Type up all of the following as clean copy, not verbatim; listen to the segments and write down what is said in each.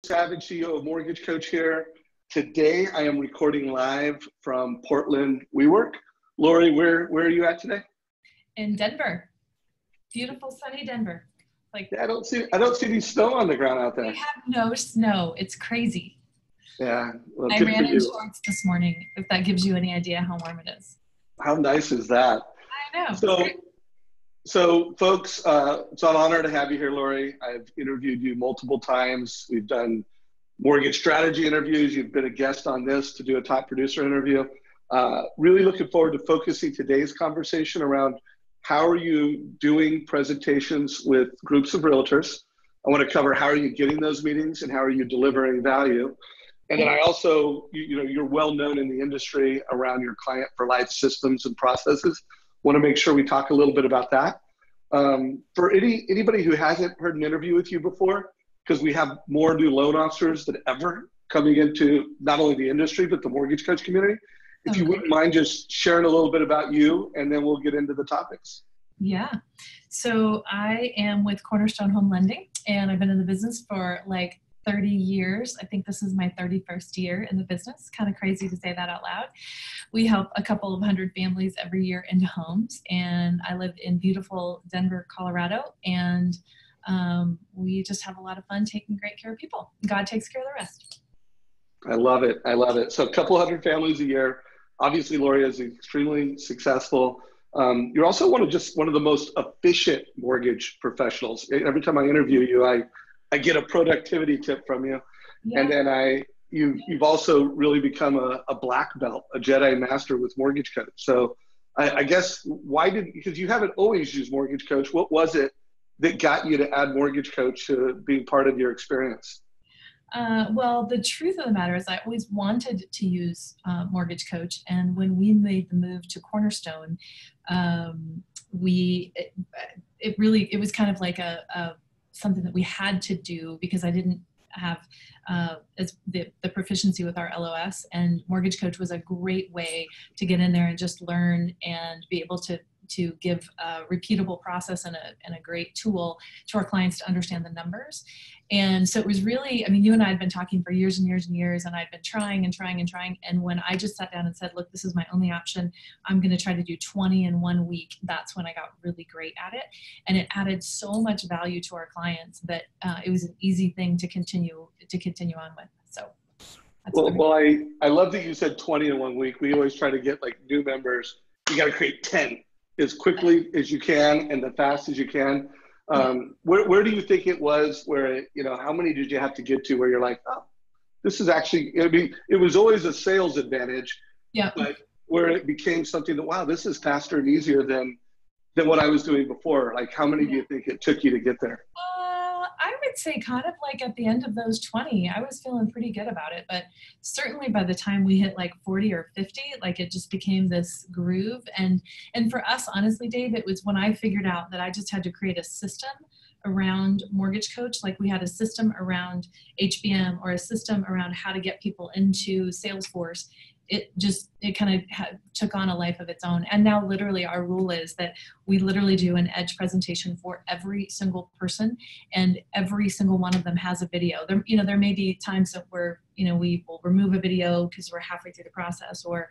Savage, CEO of Mortgage Coach here. Today, I am recording live from Portland, WeWork. Lori, where are you at today? In Denver. Beautiful, sunny Denver. I don't see any snow on the ground out there. We have no snow. It's crazy. Yeah. Well, I ran in shorts this morning, if that gives you any idea how warm it is. How nice is that? I know. So folks, it's an honor to have you here, Lori. I've interviewed you multiple times. We've done mortgage strategy interviews. You've been a guest on this to do a top producer interview. Really looking forward to focusing today's conversation around how are you doing presentations with groups of realtors. I want to cover how are you getting those meetings and how are you delivering value. And then I also, you're well known in the industry around your client for life systems and processes. Want to make sure we talk a little bit about that. For anybody who hasn't heard an interview with you before, because we have more new loan officers than ever coming into not only the industry, but the mortgage coach community. If you wouldn't mind just sharing a little bit about you, and then we'll get into the topics. Yeah. So I am with Cornerstone Home Lending, and I've been in the business for like 30 years. I think this is my 31st year in the business. Kind of crazy to say that out loud. We help a couple of hundred families every year into homes, and I live in beautiful Denver, Colorado, and we just have a lot of fun taking great care of people. God takes care of the rest. I love it. I love it. So a couple hundred families a year. Obviously, Lori is extremely successful. You're also one of the most efficient mortgage professionals. Every time I interview you, I get a productivity tip from you. Yeah. And then you've also really become a black belt, a Jedi master with Mortgage Coach. So I guess because you haven't always used Mortgage Coach, what was it that got you to add Mortgage Coach to being part of your experience? Well, the truth of the matter is I always wanted to use Mortgage Coach. And when we made the move to Cornerstone, it was kind of like something that we had to do because I didn't have the proficiency with our LOS, and Mortgage Coach was a great way to get in there and just learn and be able to give a repeatable process and a great tool to our clients to understand the numbers. And so it was really, you and I had been talking for years and years and years, and I'd been trying and trying and trying. And when I just sat down and said, look, this is my only option, I'm going to try to do 20 in 1 week. That's when I got really great at it. And it added so much value to our clients that it was an easy thing to continue on with. So. Well, I love that you said 20 in 1 week. We always try to get like new members. You got to create 10 as quickly as you can and the fast as you can. Where do you think it was where, how many did you have to get to where you're like, oh, this is actually, it was always a sales advantage, but where it became something that, wow, this is faster and easier than what I was doing before. Like, how many do you think it took you to get there? I would say kind of like at the end of those 20, I was feeling pretty good about it, but certainly by the time we hit like 40 or 50, like it just became this groove. And for us, honestly, Dave, it was when I figured out that I just had to create a system around Mortgage Coach. Like we had a system around HBM or a system around how to get people into Salesforce. It kind of took on a life of its own. And now literally our rule is that we literally do an edge presentation for every single person, and every single one of them has a video. There may be times that we will remove a video because we're halfway through the process or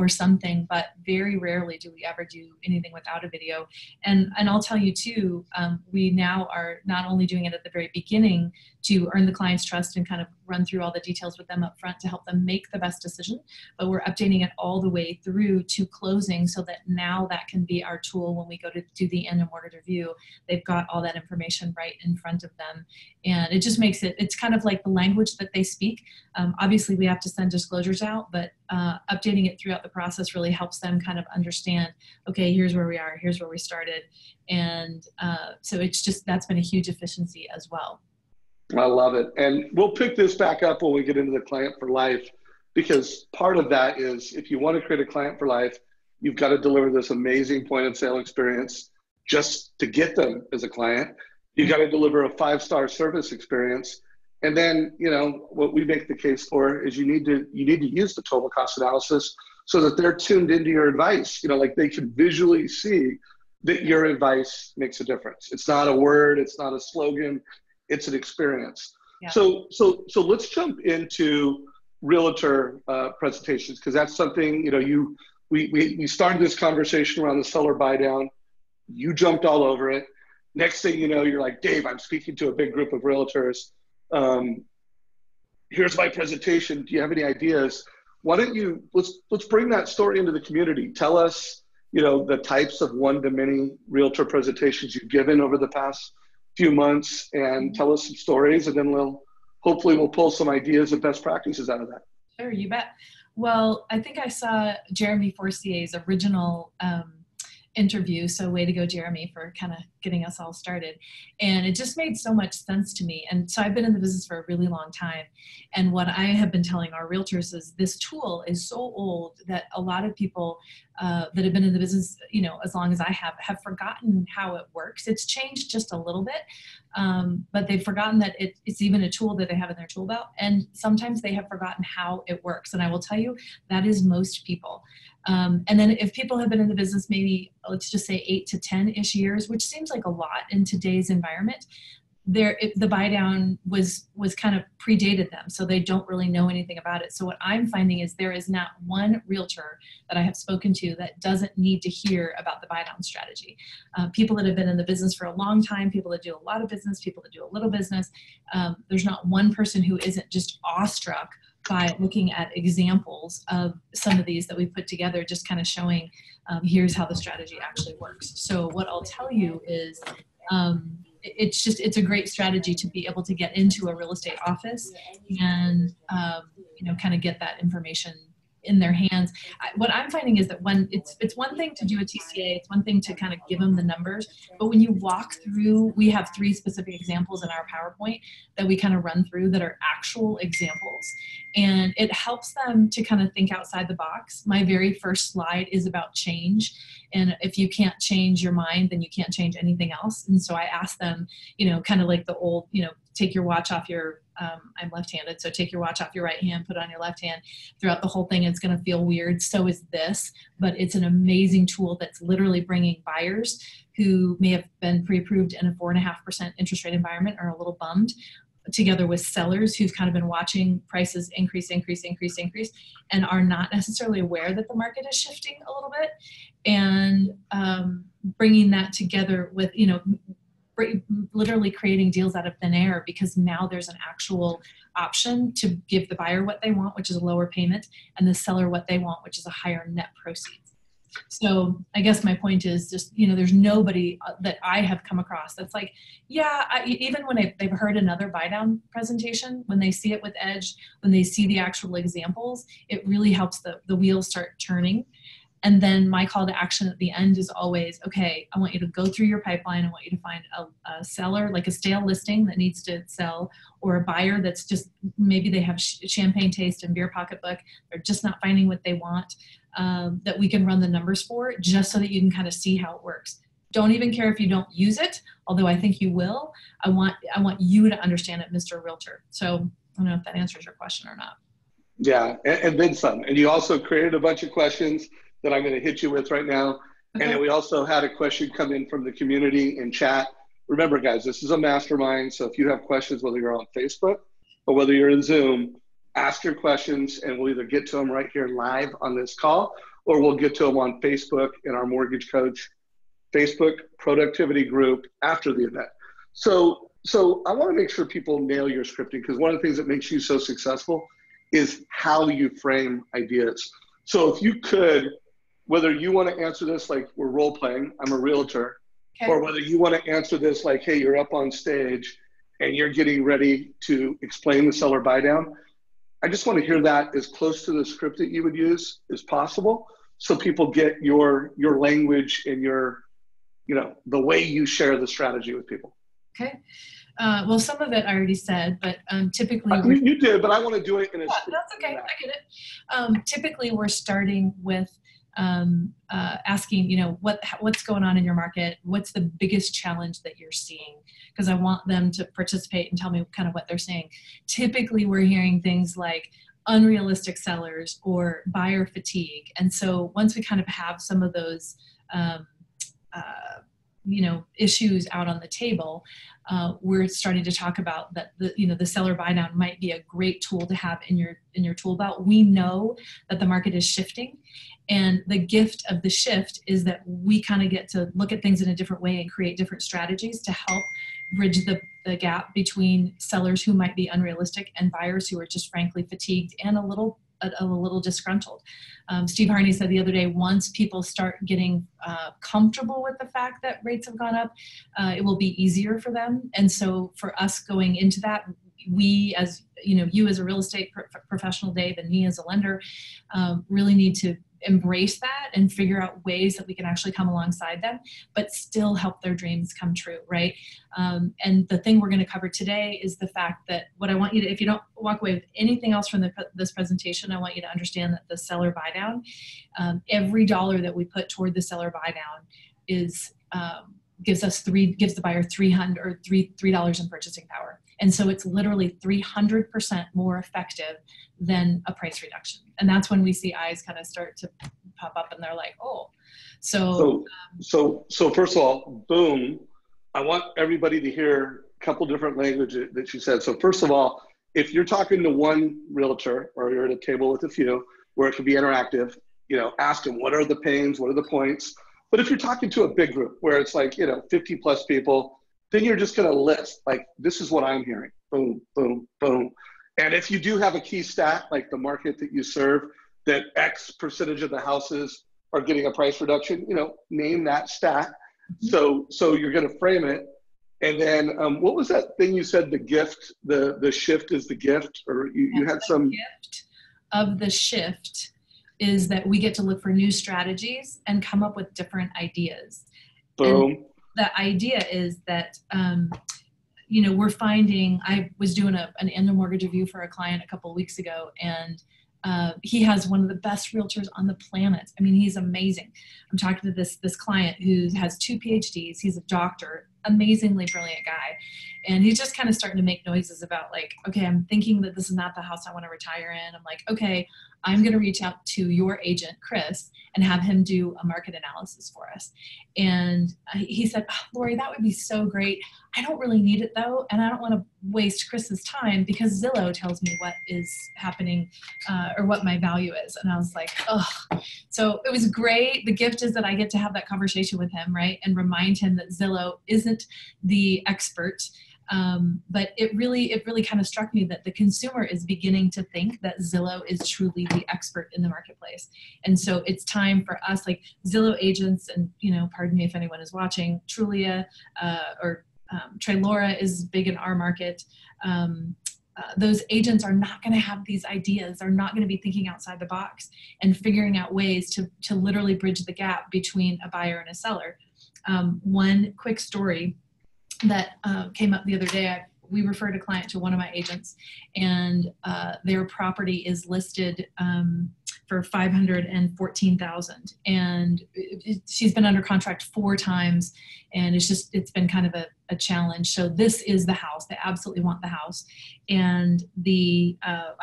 something, but very rarely do we ever do anything without a video. And I'll tell you too, we now are not only doing it at the very beginning to earn the client's trust and kind of run through all the details with them up front to help them make the best decision, but we're updating it all the way through to closing so that now that can be our tool when we go to do the annual mortgage review. They've got all that information right in front of them. And it just makes it's kind of like the language that they speak. Obviously, we have to send disclosures out, but updating it throughout the process really helps them kind of understand, okay, here's where we are, here's where we started. And so that's been a huge efficiency as well. I love it. And we'll pick this back up when we get into the client for life, because part of that is if you want to create a client for life, you've got to deliver this amazing point of sale experience just to get them as a client. You've got to deliver a 5-star service experience. And then, what we make the case for is you need to use the total cost analysis so that they're tuned into your advice, like they can visually see that your advice makes a difference. It's not a word, it's not a slogan, it's an experience. Yeah. So let's jump into realtor presentations, because that's something, we started this conversation around the seller buy down. You jumped all over it. Next thing you know, you're like, Dave, I'm speaking to a big group of realtors. Here's my presentation. Do you have any ideas? Why don't you, let's bring that story into the community. Tell us, the types of one-to-many realtor presentations you've given over the past few months, and tell us some stories, and then hopefully we'll pull some ideas and best practices out of that. Sure, you bet. Well, I think I saw Jeremy Forcier's original interview. So way to go, Jeremy, for kind of getting us all started. And it just made so much sense to me. And so I've been in the business for a really long time. And what I have been telling our realtors is this tool is so old that a lot of people that have been in the business, as long as I have forgotten how it works. It's changed just a little bit, but they've forgotten that it's even a tool that they have in their tool belt. And sometimes they have forgotten how it works. And I will tell you, that is most people. And then if people have been in the business, maybe let's just say 8 to 10-ish years, which seems like a lot in today's environment, the buy down was kind of predated them. So they don't really know anything about it. So what I'm finding is there is not one realtor that I have spoken to that doesn't need to hear about the buy down strategy. People that have been in the business for a long time, people that do a lot of business, people that do a little business. There's not one person who isn't just awestruck by looking at examples of some of these that we put together, just kind of showing here's how the strategy actually works. So what I'll tell you is it's a great strategy to be able to get into a real estate office and kind of get that information in their hands. What I'm finding is that when it's one thing to do a TCA, it's one thing to kind of give them the numbers, but when you walk through, we have 3 specific examples in our PowerPoint that we kind of run through that are actual examples, and it helps them to kind of think outside the box. My very first slide is about change, and if you can't change your mind, then you can't change anything else. And so I ask them, kind of like the old, take your watch off your, I'm left-handed, so take your watch off your right hand, put it on your left hand. Throughout the whole thing, it's going to feel weird. So is this, but it's an amazing tool that's literally bringing buyers who may have been pre-approved in a 4.5% interest rate environment or a little bummed, together with sellers who've kind of been watching prices increase, and are not necessarily aware that the market is shifting a little bit, and bringing that together with, literally creating deals out of thin air, because now there's an actual option to give the buyer what they want, which is a lower payment, and the seller what they want, which is a higher net proceeds. So I guess my point is just, there's nobody that I have come across that's like, even when they've heard another buy down presentation, when they see it with Edge, when they see the actual examples, it really helps the wheels start turning. And then my call to action at the end is always, okay, I want you to go through your pipeline. I want you to find a seller, like a stale listing that needs to sell, or a buyer that's just, maybe they have champagne taste and beer pocketbook. They're just not finding what they want, that we can run the numbers for, just so that you can kind of see how it works. Don't even care if you don't use it, although I think you will. I want you to understand it, Mr. Realtor. So I don't know if that answers your question or not. Yeah, and then some. And you also created a bunch of questions that I'm going to hit you with right now. Okay. And then we also had a question come in from the community in chat. Remember, guys, this is a mastermind. So if you have questions, whether you're on Facebook or whether you're in Zoom, ask your questions, and we'll either get to them right here live on this call, or we'll get to them on Facebook in our Mortgage Coach Facebook productivity group after the event. So I want to make sure people nail your scripting, because one of the things that makes you so successful is how you frame ideas. So if you could, whether you want to answer this like we're role playing, I'm a realtor, okay, or whether you want to answer this like, hey, you're up on stage and you're getting ready to explain the seller buy down, I just want to hear that as close to the script that you would use as possible, so people get your language and your, the way you share the strategy with people. Okay. Well, some of it I already said, but typically you did, but I want to do it in a. That's okay. I get it. Typically, we're starting with asking, what's going on in your market? What's the biggest challenge that you're seeing? Because I want them to participate and tell me kind of what they're saying. Typically, we're hearing things like unrealistic sellers or buyer fatigue. And so once we kind of have some of those issues out on the table, we're starting to talk about that the seller buy down might be a great tool to have in your tool belt. We know that the market is shifting, and the gift of the shift is that we kind of get to look at things in a different way and create different strategies to help bridge the gap between sellers who might be unrealistic and buyers who are just frankly fatigued and a little disgruntled. Steve Harney said the other day, once people start getting comfortable with the fact that rates have gone up, it will be easier for them. And so for us going into that, we as, you as a real estate professional, Dave, and me as a lender, really need to embrace that and figure out ways that we can actually come alongside them, but still help their dreams come true, right? And the thing we're going to cover today is the fact that what I want you to, if you don't walk away with anything else from this presentation, I want you to understand that the seller buy down, every dollar that we put toward the seller buy down is gives the buyer $3 in purchasing power. And so it's literally 300% more effective than a price reduction. And that's when we see eyes kind of start to pop up and they're like, oh, so first of all, boom, I want everybody to hear a couple different languages that she said. So first of all, if you're talking to one realtor or you're at a table with a few where it could be interactive, ask them, what are the pains? What are the points? But if you're talking to a big group where it's like, 50 plus people, then you're just going to list, like, this is what I'm hearing. Boom, boom, boom. And if you do have a key stat, like the market that you serve, that X percentage of the houses are getting a price reduction, name that stat. So you're going to frame it. And then what was that thing you said, the gift, the shift is the gift, or you had some. The gift of the shift is that we get to look for new strategies and come up with different ideas. Boom. And the idea is that, we're finding, I was doing an annual mortgage review for a client a couple of weeks ago, and he has one of the best realtors on the planet. I mean, he's amazing. I'm talking to this client who has 2 PhDs. He's a doctor, amazingly brilliant guy. And he's just kind of starting to make noises about like, okay, I'm thinking that this is not the house I want to retire in. I'm like, okay, I'm going to reach out to your agent, Chris, and have him do a market analysis for us. And he said, oh, Lori, that would be so great. I don't really need it though. And I don't want to waste Chris's time because Zillow tells me what is happening or what my value is. And I was like, oh, so it was great. The gift is that I get to have that conversation with him, right? And remind him that Zillow isn't the expert. But it really kind of struck me that the consumer is beginning to think that Zillow is truly the expert in the marketplace. And so it's time for us, like Zillow agents, and, pardon me if anyone is watching, Trulia or Trey Laura is big in our market. Those agents are not going to have these ideas. They're not going to be thinking outside the box and figuring out ways to literally bridge the gap between a buyer and a seller. One quick story that came up the other day. We referred a client to one of my agents, and their property is listed for $514,000, and she's been under contract 4 times, and it's been kind of a challenge. So this is the house. They absolutely want the house. And I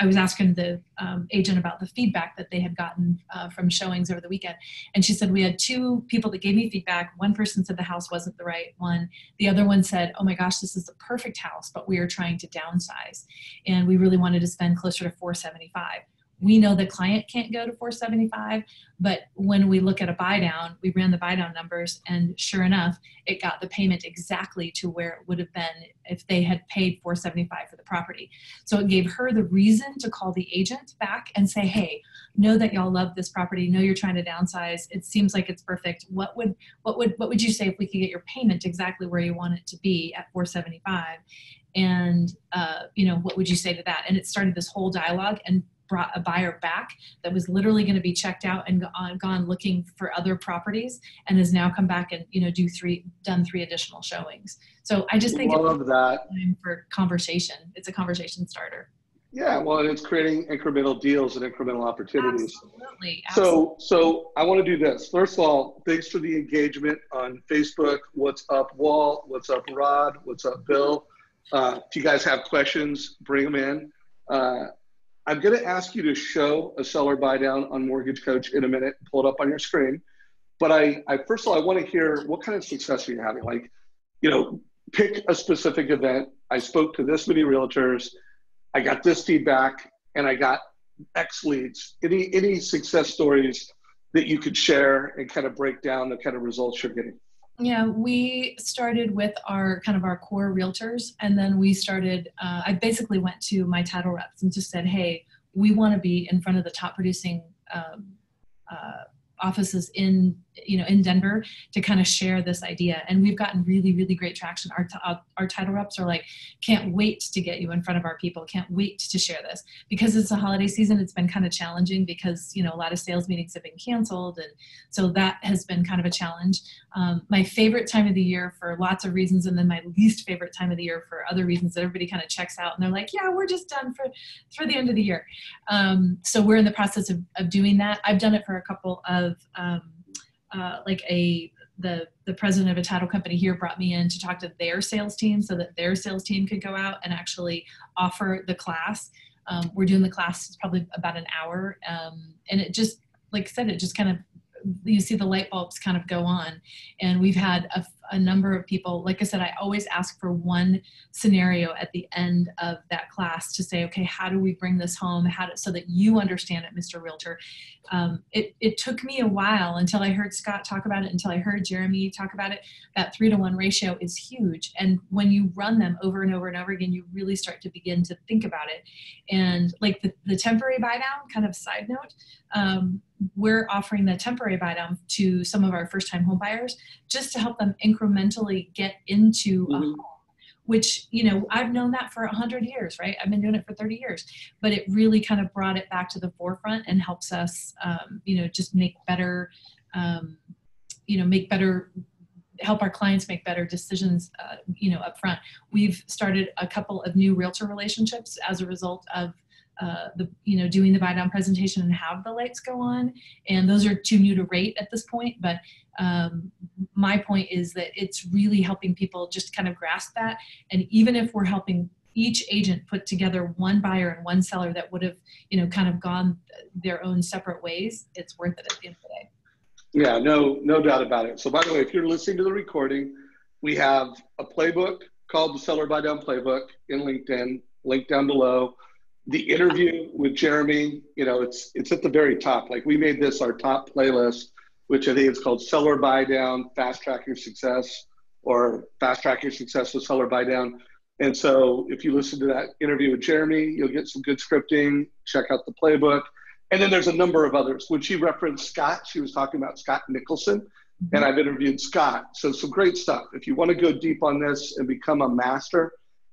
was asking the agent about the feedback that they had gotten from showings over the weekend. And she said, we had 2 people that gave me feedback. One person said the house wasn't the right one. The other one said, oh my gosh, this is the perfect house, but we are trying to downsize. And we really wanted to spend closer to $475,000. We know the client can't go to $475,000, but when we look at a buy down, we ran the buy down numbers, and sure enough, it got the payment exactly to where it would have been if they had paid $475,000 for the property. So it gave her the reason to call the agent back and say, hey, know that y'all love this property, know you're trying to downsize, it seems like it's perfect. What would you say if we could get your payment exactly where you want it to be at $475,000? And what would you say to that? And it started this whole dialogue and brought a buyer back that was literally going to be checked out and gone looking for other properties, and has now come back and done 3 additional showings. So I just think love that time for conversation. It's a conversation starter. Yeah, well, and it's creating incremental deals and incremental opportunities. Absolutely. So I want to do this. First of all, thanks for the engagement on Facebook. What's up, Walt? What's up, Rod? What's up, Bill? If you guys have questions, bring them in. I'm going to ask you to show a seller buy down on Mortgage Coach in a minute. Pull it up on your screen. But I first of all, I want to hear what kind of success are you having? Like, you know, pick a specific event. I spoke to this many realtors. I got this feedback and I got X leads. Any success stories that you could share and kind of break down the kind of results you're getting? Yeah, we started with our kind of our core realtors, and then we started, I basically went to my title reps and just said, hey, we want to be in front of the top producing uh, offices in Denver to kind of share this idea. And we've gotten really, really great traction. Our title reps are like, can't wait to get you in front of our people. Can't wait to share this. Because it's a holiday season, it's been kind of challenging because, a lot of sales meetings have been canceled. And so that has been kind of a challenge. My favorite time of the year for lots of reasons, and then my least favorite time of the year for other reasons that everybody kind of checks out and they're like, yeah, we're just done for the end of the year. So we're in the process of doing that. I've done it for a couple of, the president of a title company here brought me in to talk to their sales team so that their sales team could go out and actually offer the class. We're doing the class, it's probably about an hour. And it just, like I said, it just kind of, you see the light bulbs kind of go on. And we've had a number of people, like I said, I always ask for one scenario at the end of that class to say, okay, how do we bring this home? So that you understand it, Mr. Realtor. It took me a while until I heard Scott talk about it, until I heard Jeremy talk about it. That 3-to-1 ratio is huge. And when you run them over and over and over again, you really start to begin to think about it. And like the temporary buy down, kind of side note, we're offering the temporary buy down to some of our first time home buyers just to help them incrementally get into a home, which, I've known that for 100 years, right? I've been doing it for 30 years, but it really kind of brought it back to the forefront and helps us, just make better, help our clients make better decisions, up front. We've started a couple of new realtor relationships as a result of doing the buy down presentation and have the lights go on. And those are too new to rate at this point. But my point is that it's really helping people just kind of grasp that. And even if we're helping each agent put together one buyer and one seller that would have, kind of gone their own separate ways, it's worth it at the end of the day. Yeah, no doubt about it. So by the way, if you're listening to the recording, we have a playbook called the Seller Buy Down Playbook in LinkedIn, link down below. The interview with Jeremy, it's at the very top. Like we made this our top playlist, which I think is called Seller Buy Down, Fast Track Your Success, or Fast Track Your Success with Seller Buy Down. And so if you listen to that interview with Jeremy, you'll get some good scripting, check out the playbook. And then there's a number of others. When she referenced Scott, she was talking about Scott Nicholson, and I've interviewed Scott. So some great stuff. If you want to go deep on this and become a master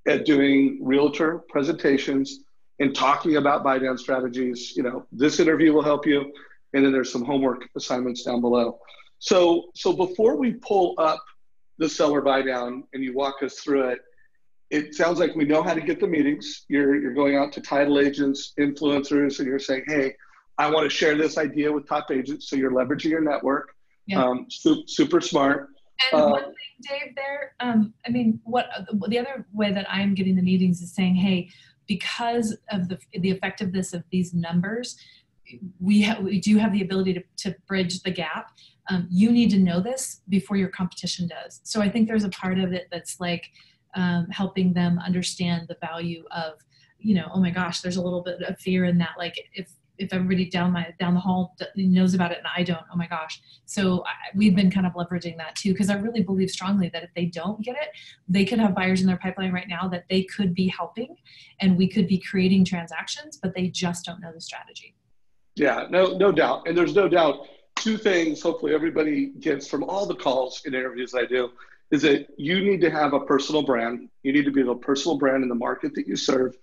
at doing realtor presentations and talking about buy down strategies, this interview will help you. And then there's some homework assignments down below. So before we pull up the seller buy down and you walk us through it, it sounds like we know how to get the meetings. You're going out to title agents, influencers, and you're saying, hey, I want to share this idea with top agents. So you're leveraging your network. Yeah. Super smart. And one thing, Dave, there, the other way that I'm getting the meetings is saying, hey, because of the effectiveness of these numbers, we do have the ability to bridge the gap. You need to know this before your competition does. So I think there's a part of it that's like helping them understand the value of, oh my gosh, there's a little bit of fear in that. Like if everybody down the hall knows about it and I don't, oh my gosh. So we've been kind of leveraging that too, because I really believe strongly that if they don't get it, they could have buyers in their pipeline right now that they could be helping and we could be creating transactions, but they just don't know the strategy. Yeah, no doubt. And there's no doubt two things hopefully everybody gets from all the calls and interviews I do is that you need to have a personal brand. You need to be a personal brand in the market that you serve.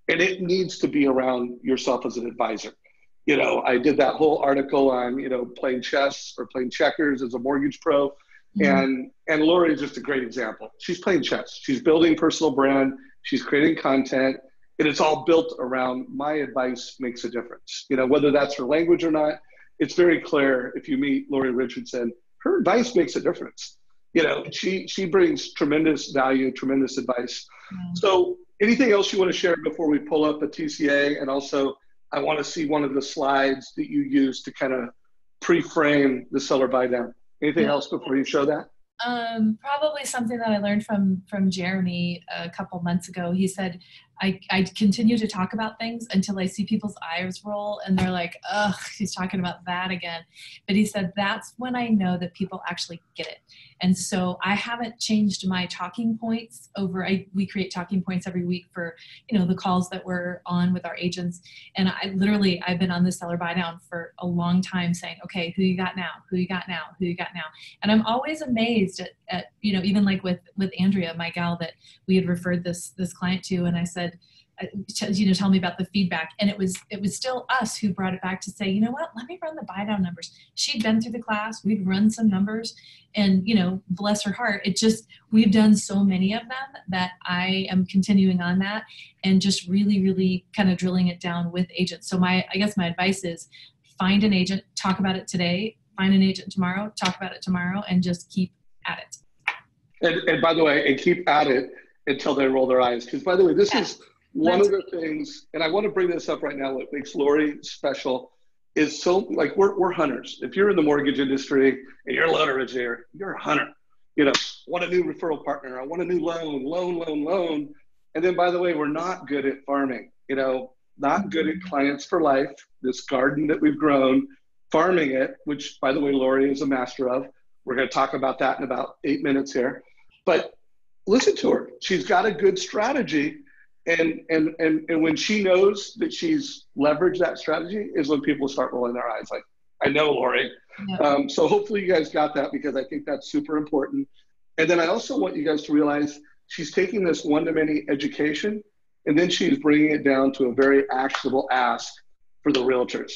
And it needs to be around yourself as an advisor. I did that whole article on, playing chess or playing checkers as a mortgage pro. Mm-hmm. And Lori is just a great example. She's playing chess. She's building personal brand. She's creating content. And it's all built around my advice makes a difference. Whether that's her language or not, it's very clear if you meet Lori Richardson, her advice makes a difference. She brings tremendous value, tremendous advice. Mm-hmm. So anything else you want to share before we pull up a TCA? And also, I want to see one of the slides that you use to kind of pre-frame the seller buy down. Anything else before you show that? Probably something that I learned from Jeremy a couple months ago. He said, I continue to talk about things until I see people's eyes roll and they're like, ugh, he's talking about that again. But he said, that's when I know that people actually get it. And so I haven't changed my talking points we create talking points every week for, the calls that we're on with our agents. And I've been on the seller buy down for a long time saying, okay, who you got now? Who you got now? Who you got now? And I'm always amazed at even like with Andrea, my gal that we had referred this client to. And I said, tell me about the feedback. And it was still us who brought it back to say, you know what, let me run the buy down numbers. She'd been through the class, we'd run some numbers, and bless her heart, we've done so many of them that I am continuing on that and just really, really kind of drilling it down with agents. So I guess my advice is find an agent, talk about it today, find an agent tomorrow, talk about it tomorrow, and just keep at it. And by the way, and keep at it until they roll their eyes. Because by the way, this is one of the things, and I want to bring this up right now, what makes Lori special is we're hunters. If you're in the mortgage industry and you're a loan originator, you're a hunter. Want a new referral partner, I want a new loan. And then by the way, we're not good at farming, not good at clients for life, this garden that we've grown, farming it, which by the way, Lori is a master of. We're going to talk about that in about 8 minutes here. But listen to her. She's got a good strategy. And when she knows that she's leveraged that strategy is when people start rolling their eyes. Like, I know, Lori. Yeah. So hopefully you guys got that, because I think that's super important. And then I also want you guys to realize she's taking this one-to-many education, and then she's bringing it down to a very actionable ask for the realtors.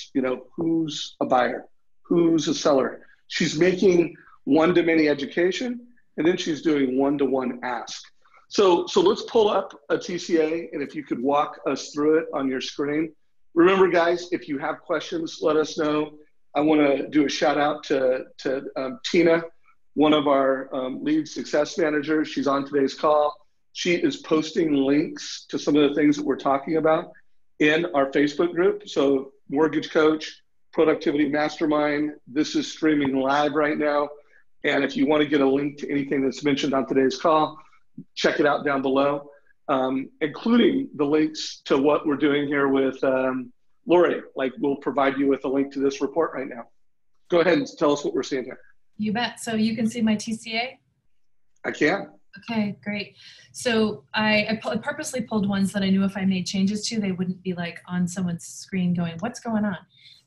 Who's a buyer? Who's a seller? She's making one-to-many education, and then she's doing one-to-one ask. So let's pull up a TCA, and if you could walk us through it on your screen. Remember, guys, if you have questions, let us know. I want to do a shout out to Tina, one of our lead success managers. She's on today's call. She is posting links to some of the things that we're talking about in our Facebook group. So Mortgage Coach, Productivity Mastermind, this is streaming live right now. And if you want to get a link to anything that's mentioned on today's call, check it out down below, including the links to what we're doing here with Lori. We'll provide you with a link to this report right now. Go ahead and tell us what we're seeing here. You bet. So you can see my TCA? I can. Okay, great. So I purposely pulled ones that I knew if I made changes to, they wouldn't be on someone's screen going, what's going on?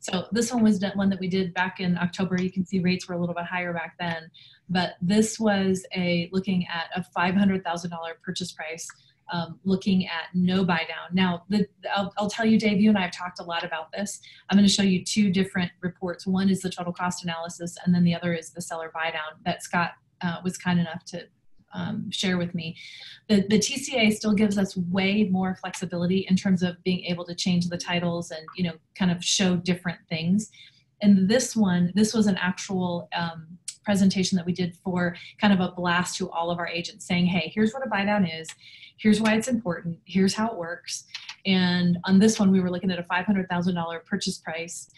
So this one was one that we did back in October. You can see rates were a little bit higher back then, but this was looking at a $500,000 purchase price, looking at no buy down. Now, I'll tell you, Dave, you and I have talked a lot about this. I'm going to show you two different reports. One is the total cost analysis, and then the other is the seller buy down that Scott was kind enough to share with me. The TCA still gives us way more flexibility in terms of being able to change the titles and, kind of show different things. And this was an actual presentation that we did for kind of a blast to all of our agents saying, hey, here's what a buy down is. Here's why it's important. Here's how it works. And on this one, we were looking at a $500,000 purchase price,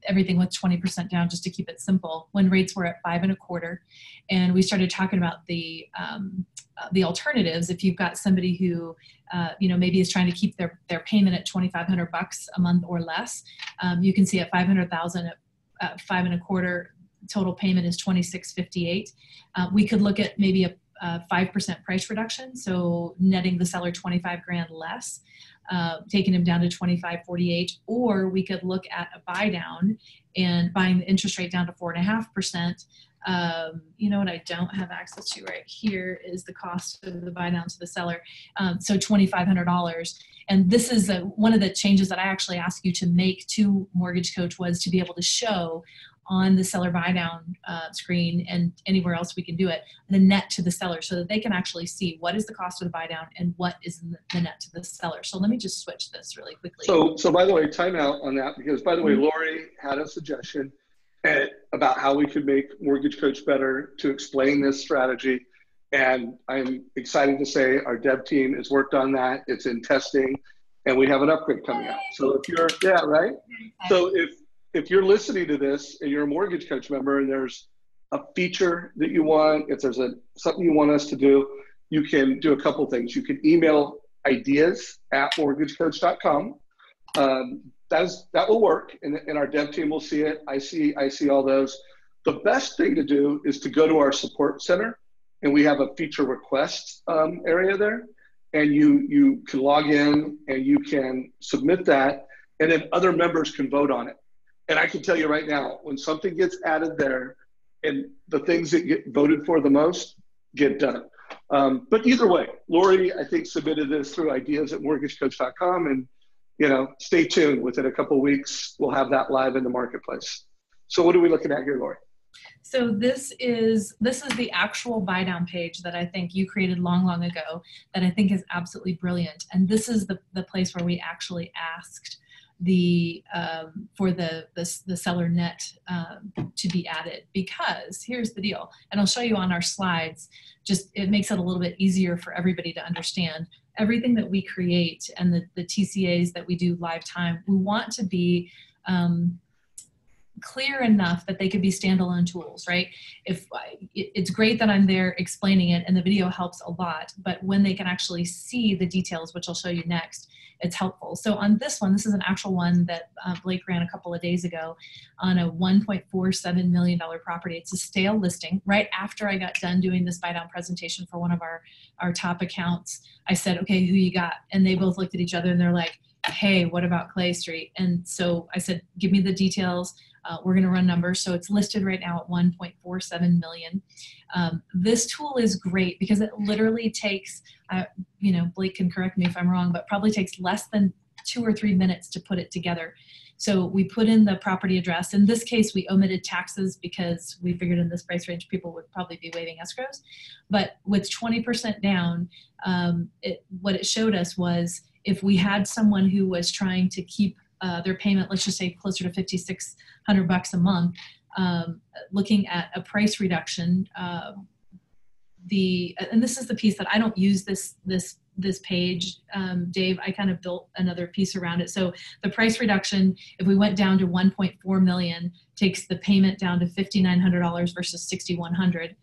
everything with 20% down, just to keep it simple, when rates were at 5.25. And we started talking about the alternatives. If you've got somebody who, maybe is trying to keep their payment at $2,500 a month or less, you can see at 500,000 at 5.25, total payment is $2,658. We could look at maybe a 5% price reduction, so netting the seller $25,000 less, taking him down to $2,548, or we could look at a buy down and buying the interest rate down to 4.5%. What I don't have access to right here is the cost of the buy down to the seller, so $2,500. And this is one of the changes that I actually asked you to make to Mortgage Coach, was to be able to show on the seller buy down screen and anywhere else we can do it, the net to the seller, so that they can actually see what is the cost of the buy down and what is the net to the seller. So let me just switch this really quickly. So by the way, time out on that, because by the way, Lori had a suggestion about how we could make Mortgage Coach better to explain this strategy. And I'm excited to say our dev team has worked on that. It's in testing, and we have an upgrade coming out. So if you're, right? So if you're listening to this and you're a Mortgage Coach member and there's a feature that you want, if there's something you want us to do, you can do a couple things. You can email ideas@mortgagecoach.com. That will work, and our dev team will see it. I see all those. The best thing to do is to go to our support center, and we have a feature requests area there, and you can log in and you can submit that, and then other members can vote on it. And I can tell you right now, when something gets added there, and the things that get voted for the most get done. But either way, Lori, I think, submitted this through ideas@mortgagecoach.com, and stay tuned. Within a couple of weeks, we'll have that live in the marketplace. So what are we looking at here, Lori? So this is the actual buy down page that I think you created long ago that I think is absolutely brilliant. And this is the place where we actually asked for the seller net to be added, because here's the deal, and I'll show you on our slides, just it makes it a little bit easier for everybody to understand. Everything that we create and the TCAs that we do live time, we want to be clear enough that they could be standalone tools, right? It's great that I'm there explaining it and the video helps a lot, but when they can actually see the details, which I'll show you next, it's helpful. So on this one, this is an actual one that Blake ran a couple of days ago on a $1.47 million property. It's a stale listing. Right after I got done doing this buy down presentation for one of our top accounts, I said, okay, who you got? And they both looked at each other and they're like, hey, what about Clay Street? And so I said, give me the details. We're going to run numbers. So it's listed right now at 1.47 million. This tool is great because it literally takes, Blake can correct me if I'm wrong, but probably takes less than 2 or 3 minutes to put it together. So we put in the property address. In this case, we omitted taxes because we figured in this price range, people would probably be waiving escrows. But with 20% down, what it showed us was if we had someone who was trying to keep their payment, let's just say closer to $5,600 a month, looking at a price reduction, and this is the piece that I don't use this page, Dave. I kind of built another piece around it. So the price reduction, if we went down to 1.4 million, takes the payment down to $5,900 versus $6,100.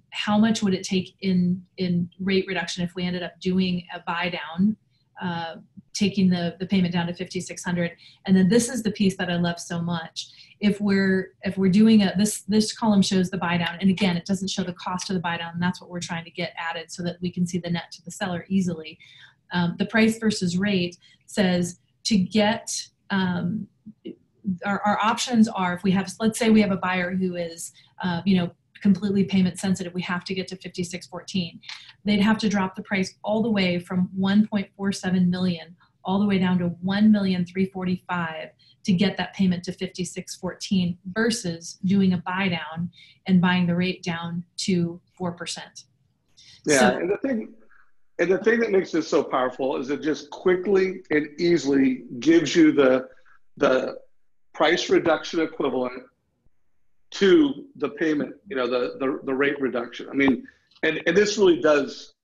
How much would it take in rate reduction if we ended up doing a buy down, taking the payment down to $5,600? And then this is the piece that I love so much. If we're doing this column shows the buy down, and again, it doesn't show the cost of the buy down, and that's what we're trying to get added so that we can see the net to the seller easily. The price versus rate says to get our options are, if we have, let's say we have a buyer who is completely payment sensitive, we have to get to 5614. They'd have to drop the price all the way from 1.47 million all the way down to 1,345,000 to get that payment to 5614 versus doing a buy down and buying the rate down to 4%. Yeah, so, and the thing that makes this so powerful is it just quickly and easily gives you the price reduction equivalent to the payment, the rate reduction. I mean, and this really does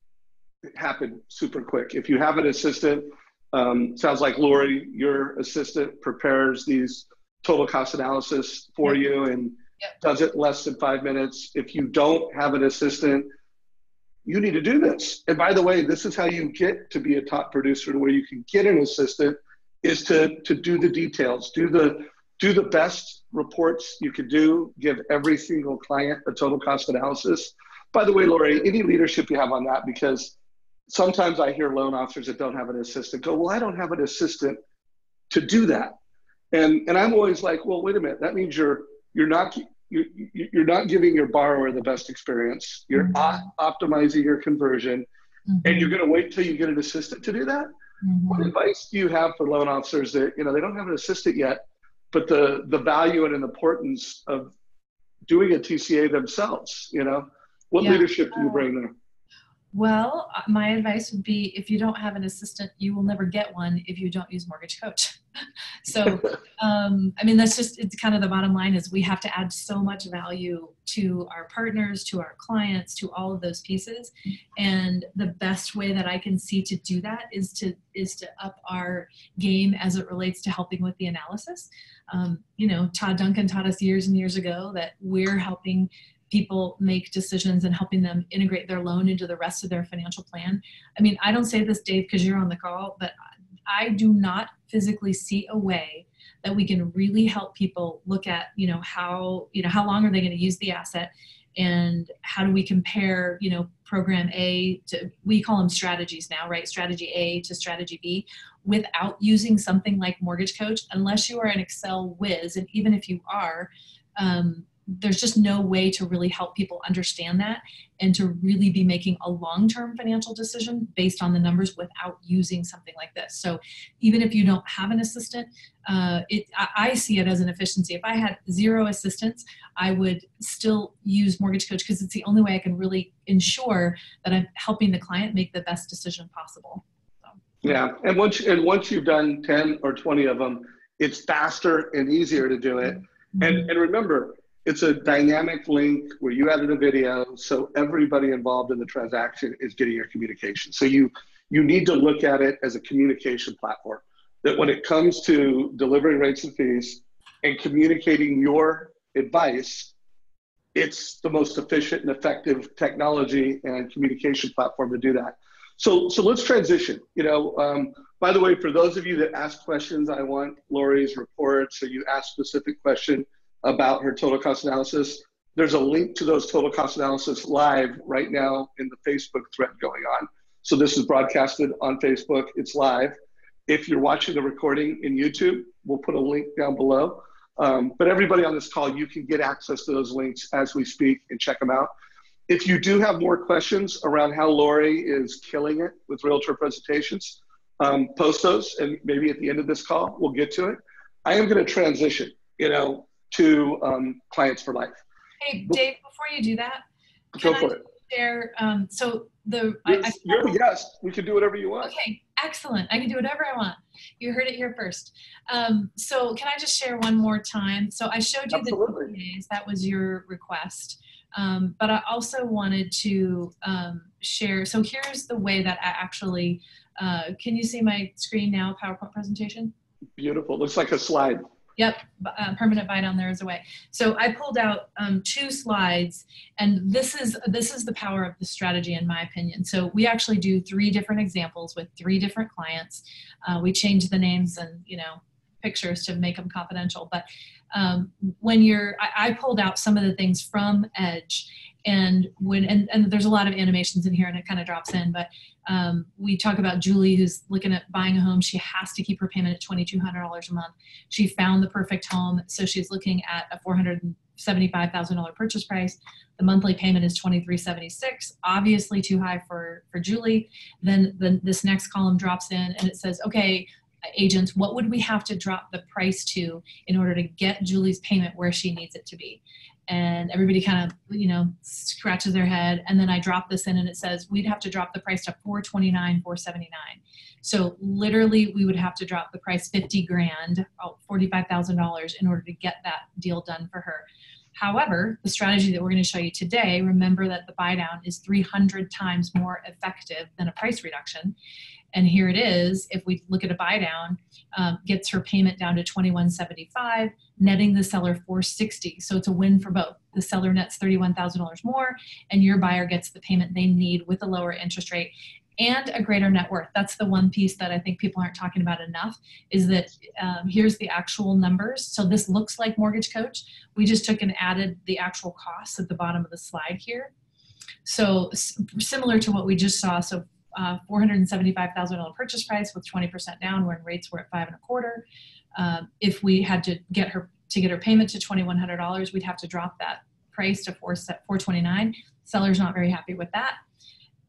happen super quick. If you have an assistant, sounds like Lori, your assistant prepares these total cost analysis for you and does it less than 5 minutes. If you don't have an assistant, you need to do this. And by the way, this is how you get to be a top producer, to where you can get an assistant, is to do the details, do the best reports you could do, give every single client a total cost analysis. By the way, Lori, any leadership you have on that, because sometimes I hear loan officers that don't have an assistant go, well, I don't have an assistant to do that. And I'm always like, well, wait a minute, that means you're not giving your borrower the best experience. You're optimizing your conversion, and you're going to wait till you get an assistant to do that. What advice do you have for loan officers that, they don't have an assistant yet, but the value and importance of doing a TCA themselves, what leadership do you bring there? Well, my advice would be if you don't have an assistant, you will never get one if you don't use Mortgage Coach. So, I mean, that's just, it's kind of the bottom line is we have to add so much value to our partners, to our clients, to all of those pieces. And the best way that I can see to do that is to up our game as it relates to helping with the analysis. You know, Todd Duncan taught us years and years ago that we're helping people make decisions and helping them integrate their loan into the rest of their financial plan. I mean, I don't say this, Dave, because you're on the call, but I do not physically see a way that we can really help people look at, how long are they going to use the asset, and how do we compare, program A to, we call them strategies now, right? Strategy A to strategy B, without using something like Mortgage Coach, unless you are an Excel whiz. And even if you are, there's just no way to really help people understand that and to really be making a long-term financial decision based on the numbers without using something like this. So even if you don't have an assistant, I see it as an efficiency. If I had 0 assistants, I would still use Mortgage Coach because it's the only way I can really ensure that I'm helping the client make the best decision possible. So. Yeah, and once you've done 10 or 20 of them, it's faster and easier to do it. Mm-hmm. And remember, it's a dynamic link where you added a video, so everybody involved in the transaction is getting your communication. So you need to look at it as a communication platform, that when it comes to delivering rates and fees and communicating your advice, it's the most efficient and effective technology and communication platform to do that. So let's transition. By the way, for those of you that ask questions, I want Lori's report. So you ask specific question about her total cost analysis. There's a link to those total cost analysis live right now in the Facebook thread going on. So this is broadcasted on Facebook, it's live. If you're watching the recording in YouTube, we'll put a link down below. But everybody on this call, you can get access to those links as we speak and check them out. If you do have more questions around how Lori is killing it with Realtor presentations, post those, and maybe at the end of this call, we'll get to it. I am gonna transition, to clients for life. Hey, Dave, before you do that, go for it. Share, so you're the guest. We can do whatever you want. Okay, excellent. I can do whatever I want. You heard it here first. So can I just share one more time? So I showed you Absolutely. the days. That was your request. But I also wanted to share. So here's the way that I actually, can you see my screen now, PowerPoint presentation? Beautiful. Looks like a slide. Yep, permanent buy down there is a way. So I pulled out 2 slides, and this is the power of the strategy, in my opinion. So we actually do 3 different examples with 3 different clients. We change the names and pictures to make them confidential. But when I pulled out some of the things from Edge, and there's a lot of animations in here, and it kind of drops in. But we talk about Julie, who's looking at buying a home. She has to keep her payment at $2,200 a month. She found the perfect home, so she's looking at a $475,000 purchase price. The monthly payment is $2,376. Obviously too high for Julie. Then this next column drops in, and it says, okay, agents, what would we have to drop the price to in order to get Julie's payment where she needs it to be? And everybody kind of, scratches their head. And then I drop this in, and it says we'd have to drop the price to $429,000, $479,000. So literally we would have to drop the price $50,000, $45,000 in order to get that deal done for her. However, the strategy that we're going to show you today, remember that the buy down is 300 times more effective than a price reduction. And here it is, if we look at a buy down, gets her payment down to $2,175, netting the seller $460. So it's a win for both. The seller nets $31,000 more, and your buyer gets the payment they need with a lower interest rate and a greater net worth. That's the one piece that I think people aren't talking about enough, is that here's the actual numbers. So this looks like Mortgage Coach. We just took and added the actual costs at the bottom of the slide here. So similar to what we just saw. So $475,000 purchase price with 20% down when rates were at 5.25. If we had to get her payment to $2,100, we'd have to drop that price to $429. Seller's not very happy with that.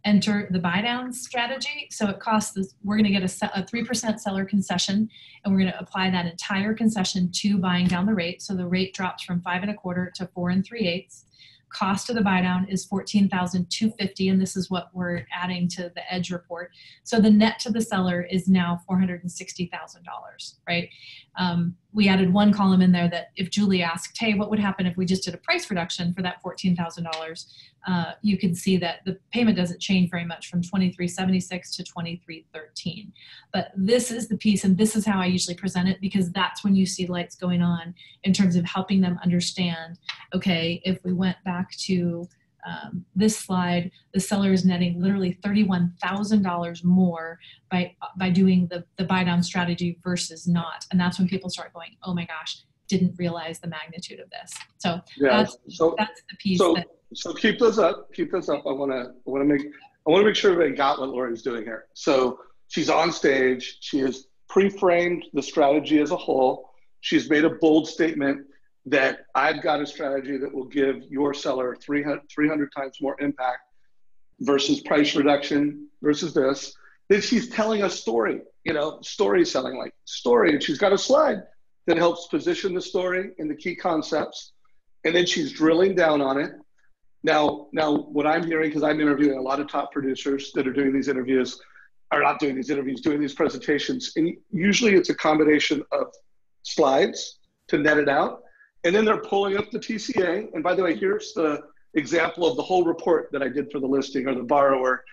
Enter the buy down strategy. So it costs us, we're going to get a 3% seller concession, and we're going to apply that entire concession to buying down the rate. So the rate drops from 5.25 to 4 3/8. cost of the buy down is $14,250, and this is what we're adding to the Edge report. So the net to the seller is now $460,000, right? We added one column in there that if Julie asked, hey, what would happen if we just did a price reduction for that $14,000? You can see that the payment doesn't change very much from $2,376 to $2,313. But this is the piece, and this is how I usually present it, because that's when you see lights going on in terms of helping them understand, okay, if we went back to this slide, the seller is netting literally $31,000 more by doing the buy down strategy versus not. And that's when people start going, oh my gosh, didn't realize the magnitude of this. So yeah, that's the piece. So keep those up. Keep those up. I want to make sure everybody got what Lori's doing here. So she's on stage. She has pre-framed the strategy as a whole. She's made a bold statement that I've got a strategy that will give your seller 300 times more impact versus price reduction versus this. Then she's telling a story, story selling, like story. And she's got a slide that helps position the story and the key concepts. And then she's drilling down on it. Now what I'm hearing, because I'm interviewing a lot of top producers that are doing these interviews, are not doing these interviews, doing these presentations. And usually it's a combination of slides to net it out. And then they're pulling up the TCA. And by the way, here's the example of the whole report that I did for the listing or the borrower.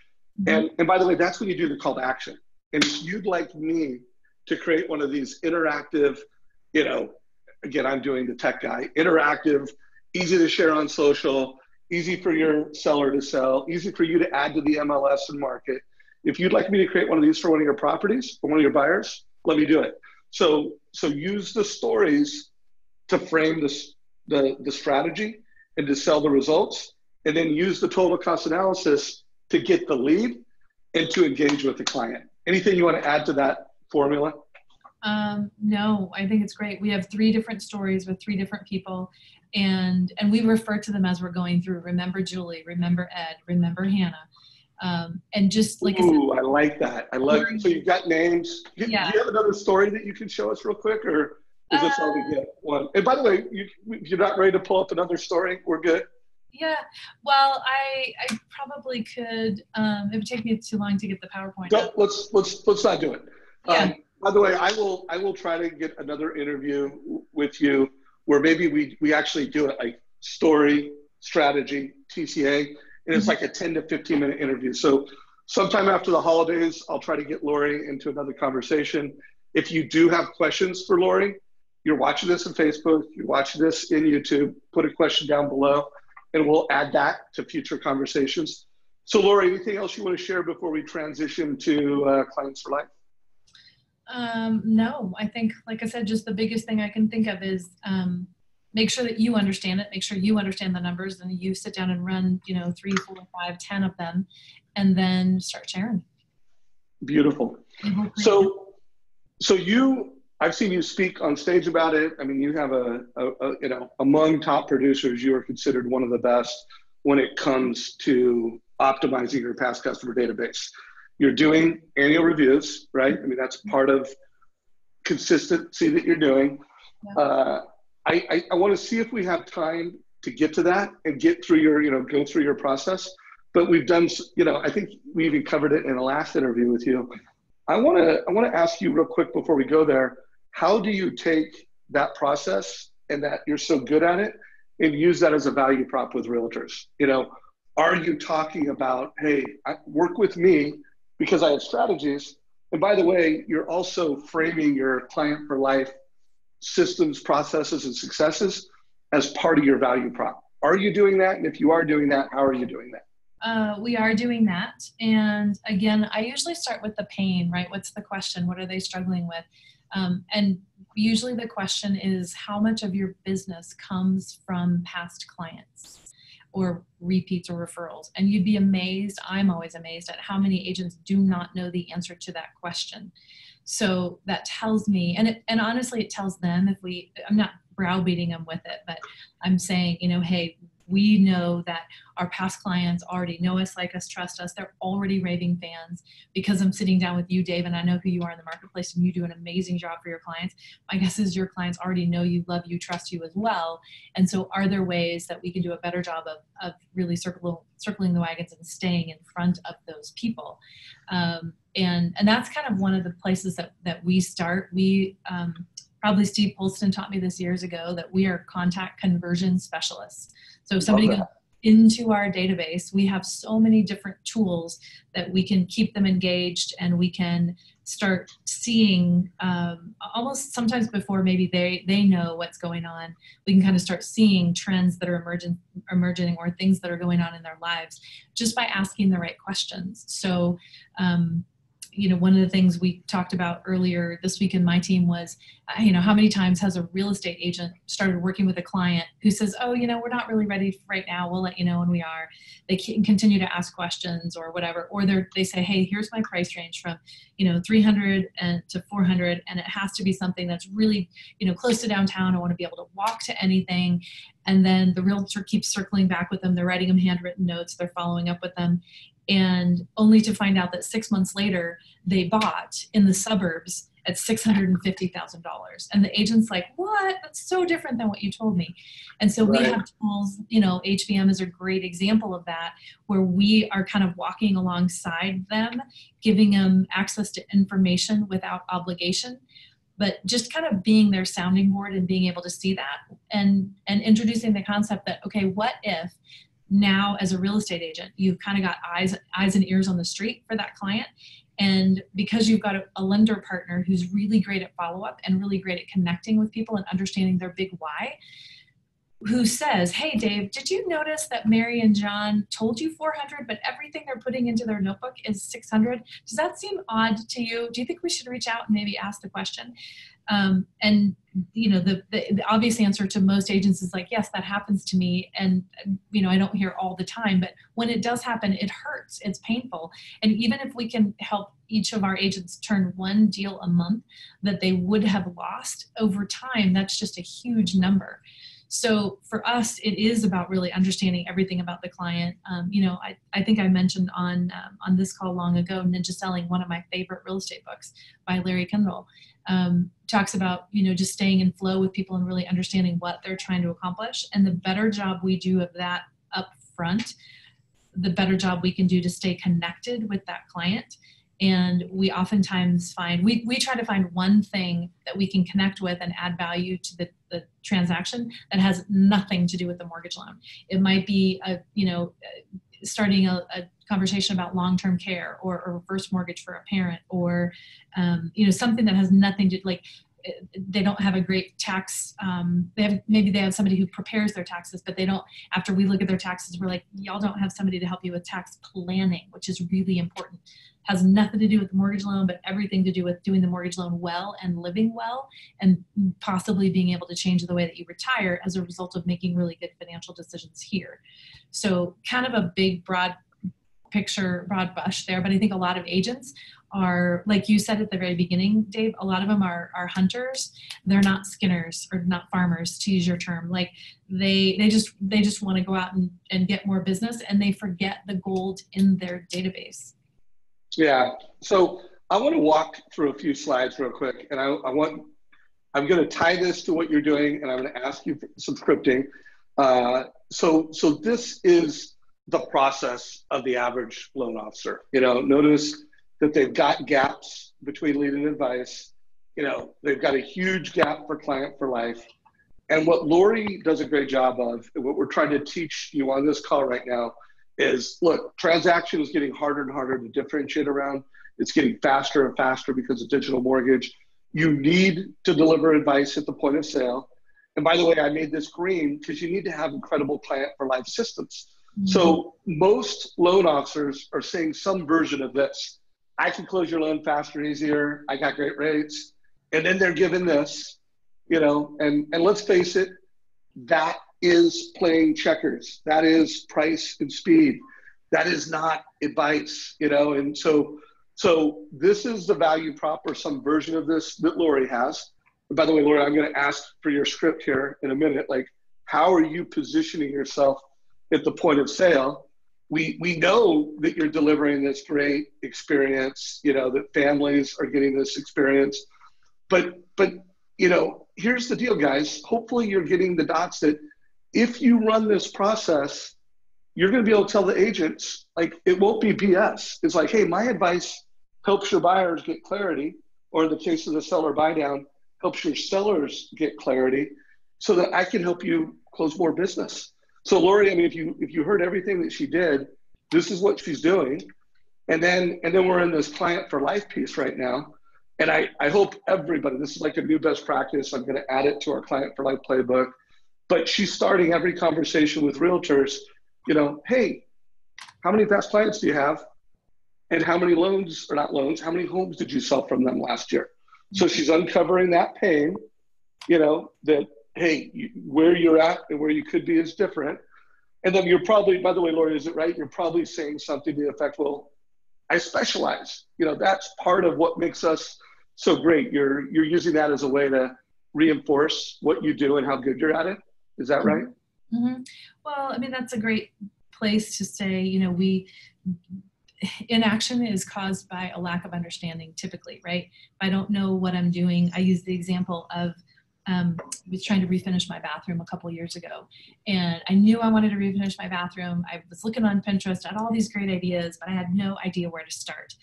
And by the way, that's when you do the call to action. And if you'd like me to create one of these interactive, again, I'm doing the tech guy, interactive, easy to share on social, easy for your seller to sell, easy for you to add to the MLS and market. If you'd like me to create one of these for one of your properties, for one of your buyers, let me do it. So use the stories to frame the strategy and to sell the results, and then use the total cost analysis to get the lead and to engage with the client. Anything you want to add to that formula? No, I think it's great. We have 3 different stories with 3 different people, and we refer to them as we're going through. Remember Julie, remember Ed, remember Hannah. And just like I like that. So you've got names. Do you have another story that you can show us real quick, or is this all we get? One. And by the way, if you're not ready to pull up another story, we're good. Yeah, well, I probably could. It would take me too long to get the PowerPoint. No, let's not do it. Yeah. By the way, I will try to get another interview with where maybe we actually do it like story, strategy, TCA, and it's like a 10 to 15 minute interview. So sometime after the holidays, I'll try to get Lori into another conversation. If you do have questions for Lori, you're watching this on Facebook, you're watching this in YouTube, put a question down below, and we'll add that to future conversations. So Lori, anything else you want to share before we transition to Clients for Life? No, I think, like I said, just the biggest thing I can think of is make sure that you understand it, make sure you understand the numbers, and you sit down and run, 3, 4, 5, 10 of them, and then start sharing. Beautiful. I've seen you speak on stage about it. I mean, you have among top producers, you are considered one of the best when it comes to optimizing your past customer database. You're doing annual reviews, right? I mean, that's part of consistency that you're doing. Yeah. I want to see if we have time to get to that and get through go through your process. But we've done, I think we even covered it in the last interview with you. I want to ask you real quick before we go there, how do you take that process and that you're so good at it and use that as a value prop with realtors? Are you talking about, hey, work with me because I have strategies. And by the way, you're also framing your Client for Life systems, processes, and successes as part of your value prop. Are you doing that? And if you are doing that, how are you doing that? We are doing that. And again, I usually start with the pain, right? What's the question? What are they struggling with? And usually the question is, how much of your business comes from past clients or repeats or referrals? And you'd be amazed, I'm always amazed at how many agents do not know the answer to that question. So that tells me, and honestly, it tells them I'm not browbeating them with it, but I'm saying, hey, we know that our past clients already know us, like us, trust us, they're already raving fans because I'm sitting down with you, Dave, and I know who you are in the marketplace and you do an amazing job for your clients. My guess is your clients already know you, love you, trust you as well. And so are there ways that we can do a better job of really circling the wagons and staying in front of those people? And that's kind of one of the places that we start. We probably Steve Polston taught me this years ago, that we are contact conversion specialists. So if somebody goes into our database, we have so many different tools that we can keep them engaged, and we can start seeing almost sometimes before maybe they know what's going on. We can kind of start seeing trends that are emerging or things that are going on in their lives just by asking the right questions. So one of the things we talked about earlier this week in my team was, how many times has a real estate agent started working with a client who says, oh, we're not really ready right now. We'll let you know when we are. They can continue to ask questions or whatever. Or they say, hey, here's my price range from, 300 to 400. And it has to be something that's really, close to downtown. I want to be able to walk to anything. And then the realtor keeps circling back with them. They're writing them handwritten notes. They're following up with them. And only to find out that 6 months later, they bought in the suburbs at $650,000. And the agent's like, what? That's so different than what you told me. And so we have tools, HVM is a great example of that, where we are kind of walking alongside them, giving them access to information without obligation, but just kind of being their sounding board and being able to see that and introducing the concept that, okay, what if now as a real estate agent, you've kind of got eyes and ears on the street for that client. And because you've got a lender partner who's really great at follow-up and really great at connecting with people and understanding their big why, who says, hey, Dave, did you notice that Mary and John told you 400, but everything they're putting into their notebook is 600? Does that seem odd to you? Do you think we should reach out and maybe ask the question? And the obvious answer to most agents is like, yes, that happens to me. And, I don't hear all the time, but when it does happen, it hurts. It's painful. And even if we can help each of our agents turn one deal a month that they would have lost over time, that's just a huge number. So for us, it is about really understanding everything about the client. I think I mentioned on this call long ago, Ninja Selling, one of my favorite real estate books by Larry Kendall, talks about, just staying in flow with people and really understanding what they're trying to accomplish. And the better job we do of that up front, the better job we can do to stay connected with that client. And we oftentimes find, we try to find one thing that we can connect with and add value to the transaction that has nothing to do with the mortgage loan. It might be starting a conversation about long-term care or a reverse mortgage for a parent, or something that has nothing to, like, they don't have a great tax. Maybe they have somebody who prepares their taxes, but they don't, after we look at their taxes, we're like, y'all don't have somebody to help you with tax planning, which is really important. Has nothing to do with the mortgage loan, but everything to do with doing the mortgage loan well and living well, and possibly being able to change the way that you retire as a result of making really good financial decisions here. So kind of a big, broad picture, broad brush there, but I think a lot of agents are, like you said at the very beginning, Dave, a lot of them are hunters. They're not skinners or not farmers, to use your term. Like they just want to go out and get more business, and they forget the gold in their database. Yeah. So I want to walk through a few slides real quick, and I'm going to tie this to what you're doing, and I'm going to ask you for some scripting. So this is the process of the average loan officer. Notice that they've got gaps between lead and advice. They've got a huge gap for client for life. And what Lori does a great job of, and what we're trying to teach you on this call right now, is, look, transaction is getting harder and harder to differentiate around. It's getting faster and faster because of digital mortgage. You need to deliver advice at the point of sale. And by the way, I made this green because you need to have incredible client for life systems. Mm-hmm. So most loan officers are saying some version of this. I can close your loan faster and easier. I got great rates. And then they're given this, and let's face it, that is playing checkers. That is price and speed. That is not advice, and so this is the value prop, or some version of this that Lori has. And by the way, Lori, I'm going to ask for your script here in a minute. Like, how are you positioning yourself at the point of sale. We know that you're delivering this great experience, that families are getting this experience. But here's the deal, guys. Hopefully you're getting the dots that if you run this process, you're going to be able to tell the agents, like, it won't be BS. It's like, hey, my advice helps your buyers get clarity, or in the case of the seller buy down, helps your sellers get clarity so that I can help you close more business. So Lori, I mean, if you heard everything that she did, this is what she's doing. And then we're in this client for life piece right now. And I hope everybody, this is like a new best practice. I'm going to add it to our client for life playbook. But she's starting every conversation with realtors, hey, how many past clients do you have? And how many how many homes did you sell from them last year? So she's uncovering that pain, that, hey, where you're at and where you could be is different. And then you're probably, by the way, Lori, is it right? You're probably saying something to the effect, well, I specialize. That's part of what makes us so great. You're using that as a way to reinforce what you do and how good you're at it. Is that right? Mm-hmm. Well, I mean, that's a great place to say, inaction is caused by a lack of understanding typically, right? If I don't know what I'm doing, I use the example of, I was trying to refinish my bathroom a couple years ago, and I knew I wanted to refinish my bathroom. I was looking on Pinterest, I had all these great ideas, but I had no idea where to start.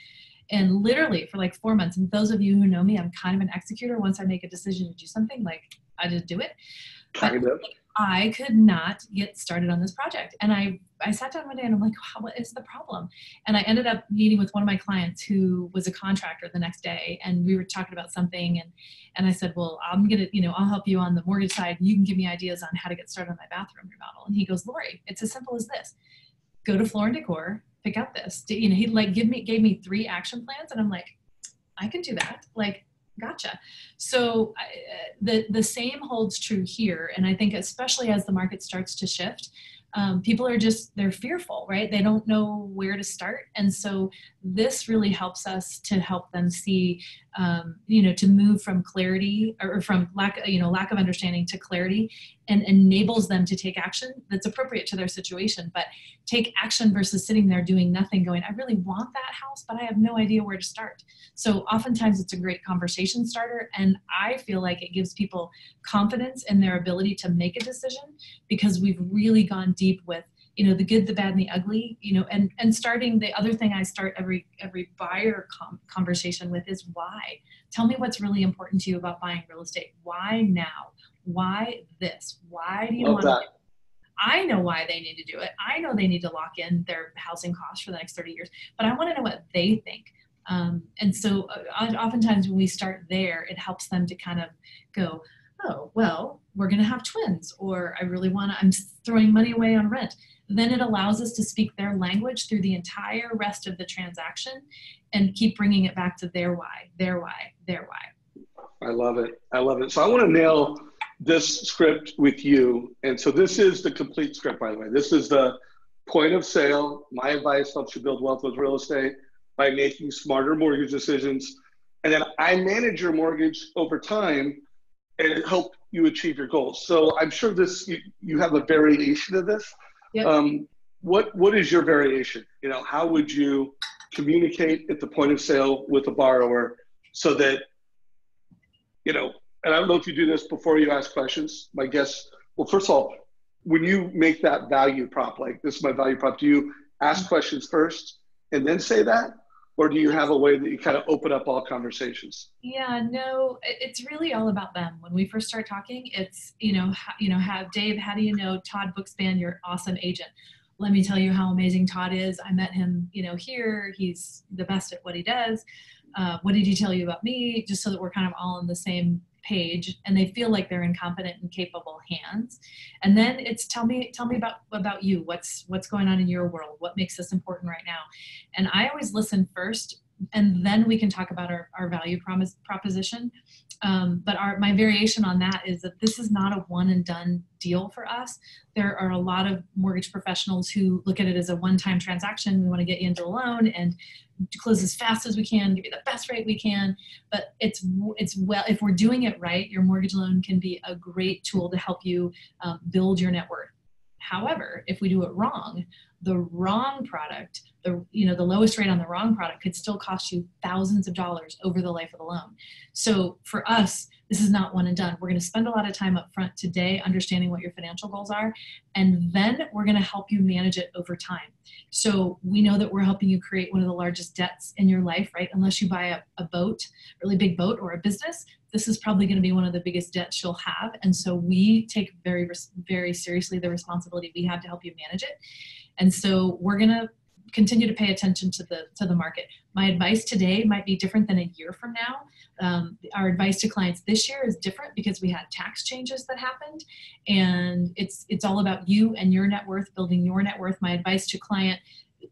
And literally for like 4 months, and those of you who know me, I'm kind of an executor. Once I make a decision to do something, like, I just do it. Kind of. I could not get started on this project. And I sat down one day and I'm like, wow, what is the problem? And I ended up meeting with one of my clients who was a contractor the next day. And we were talking about something. And I said, well, I'm going to, I'll help you on the mortgage side. You can give me ideas on how to get started on my bathroom remodel. And he goes, Lori, it's as simple as this. Go to Floor and Decor, pick out this. He gave me 3 action plans. And I'm like, I can do that. Like, gotcha. So the same holds true here. And I think especially as the market starts to shift, people are they're fearful, right? They don't know where to start. And so this really helps us to help them see, to move from clarity or from lack of understanding to clarity, and enables them to take action that's appropriate to their situation. But take action versus sitting there doing nothing, going, I really want that house, but I have no idea where to start. So oftentimes it's a great conversation starter. And I feel like it gives people confidence in their ability to make a decision, because we've really gone deep with, the good, the bad, and the ugly, and starting, the other thing I start every buyer conversation with is why. Tell me what's really important to you about buying real estate. Why now? Why this? Why do you want to? I know why they need to do it. I know they need to lock in their housing costs for the next 30 years, but I want to know what they think. And so oftentimes when we start there, it helps them to kind of go, oh, well, we're going to have twins, or I'm throwing money away on rent. Then it allows us to speak their language through the entire rest of the transaction and keep bringing it back to their why, their why, their why. I love it. I love it. So I want to nail this script with you. And so this is the complete script, by the way. This is the point of sale. My advice helps you build wealth with real estate by making smarter mortgage decisions. And then I manage your mortgage over time and help you achieve your goals. So I'm sure you have a variation of this. Yep. What is your variation? How would you communicate at the point of sale with a borrower so that, and I don't know if you do this before you ask questions. My guess, well, first of all, when you make that value prop, like, this is my value prop, do you ask questions first and then say that? Or do you have a way that you kind of open up all conversations? Yeah, no, it's really all about them. When we first start talking, it's, have Dave, how do you know Todd Bookspan, your awesome agent? Let me tell you how amazing Todd is. I met him, here. He's the best at what he does. What did he tell you about me? Just so that we're kind of all on the same page, and they feel like they're in competent and capable hands. And then it's tell me about you. What's going on in your world? What makes this important right now? And I always listen first, and then we can talk about our value proposition. But my variation on that is that this is not a one and done deal for us. There are a lot of mortgage professionals who look at it as a one-time transaction. We want to get you into a loan and close as fast as we can, give you the best rate we can. But it's if we're doing it right, your mortgage loan can be a great tool to help you build your net worth. However, if we do it wrong, the wrong product, the lowest rate on the wrong product could still cost you thousands of dollars over the life of the loan. So for us, this is not one and done. We're going to spend a lot of time up front today understanding what your financial goals are, and then we're going to help you manage it over time. So we know that we're helping you create one of the largest debts in your life, right? Unless you buy a boat, really big boat, or a business, this is probably going to be one of the biggest debts you'll have. And so we take very, very seriously the responsibility we have to help you manage it. And so we're going to continue to pay attention to the market. My advice today might be different than a year from now. Our advice to clients this year is different because we had tax changes that happened, and it's all about you and your net worth, building your net worth. My advice to client,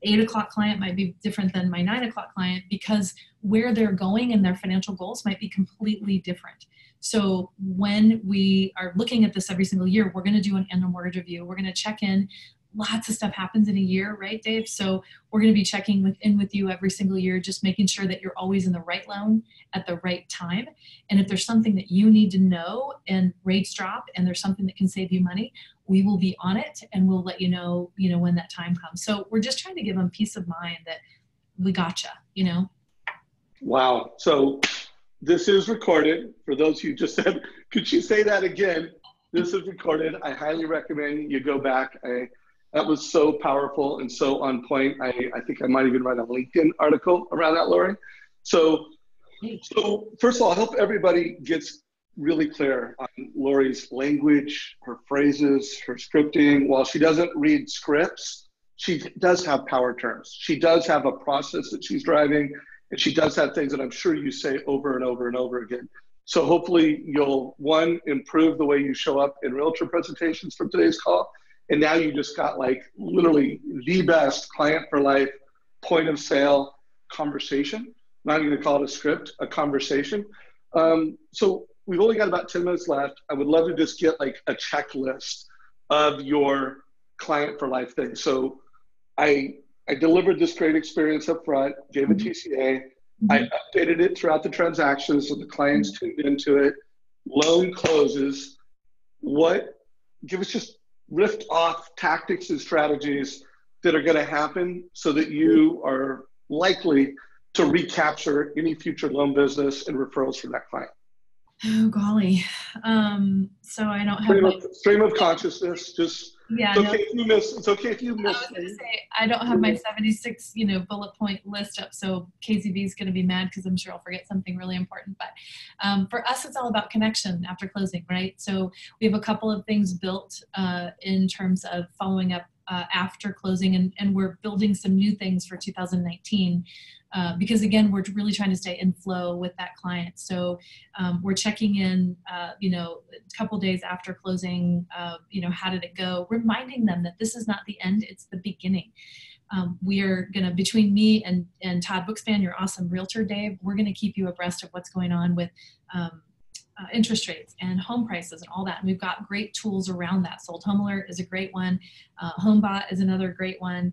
8 o'clock client, might be different than my 9 o'clock client, because where they're going and their financial goals might be completely different. So when we are looking at this every single year, we're going to do an annual mortgage review. We're going to check in. Lots of stuff happens in a year, right, Dave? So we're going to be checking in with you every single year, just making sure that you're always in the right loan at the right time. And if there's something that you need to know and rates drop and there's something that can save you money, we will be on it and we'll let you know, when that time comes. So we're just trying to give them peace of mind that we gotcha, Wow. So this is recorded. For those who just said, could you say that again? This is recorded. I highly recommend you go back. That was so powerful and so on point. I think I might even write a LinkedIn article around that, Lori. So first of all, I hope everybody gets really clear on Lori's language, her phrases, her scripting. While she doesn't read scripts, she does have power terms. She does have a process that she's driving, and she does have things that I'm sure you say over and over and over again. So hopefully you'll, one, improve the way you show up in Realtor presentations from today's call. And now you just got like literally the best client for life, point of sale conversation. I'm not even gonna call it a script, a conversation. So we've only got about 10 minutes left. I would love to just get like a checklist of your client for life thing. So I delivered this great experience up front, gave a TCA. I updated it throughout the transactions so the clients tuned into it. Loan closes. Give us just riff off tactics and strategies that are going to happen so that you are likely to recapture any future loan business and referrals from that client. Oh, golly. So I don't have stream of consciousness. Just yeah. It's okay if you miss. I was going to say, I don't have my 76, bullet point list up. So KZB is going to be mad because I'm sure I'll forget something really important. But for us, it's all about connection after closing, right? So we have a couple of things built in terms of following up after closing, and we're building some new things for 2019. Because again, we're really trying to stay in flow with that client. So we're checking in, a couple days after closing, how did it go? Reminding them that this is not the end, it's the beginning. We are going to, between me and Todd Bookspan, your awesome realtor, Dave, we're going to keep you abreast of what's going on with interest rates and home prices and all that. And we've got great tools around that. Sold Home Alert is a great one. HomeBot is another great one.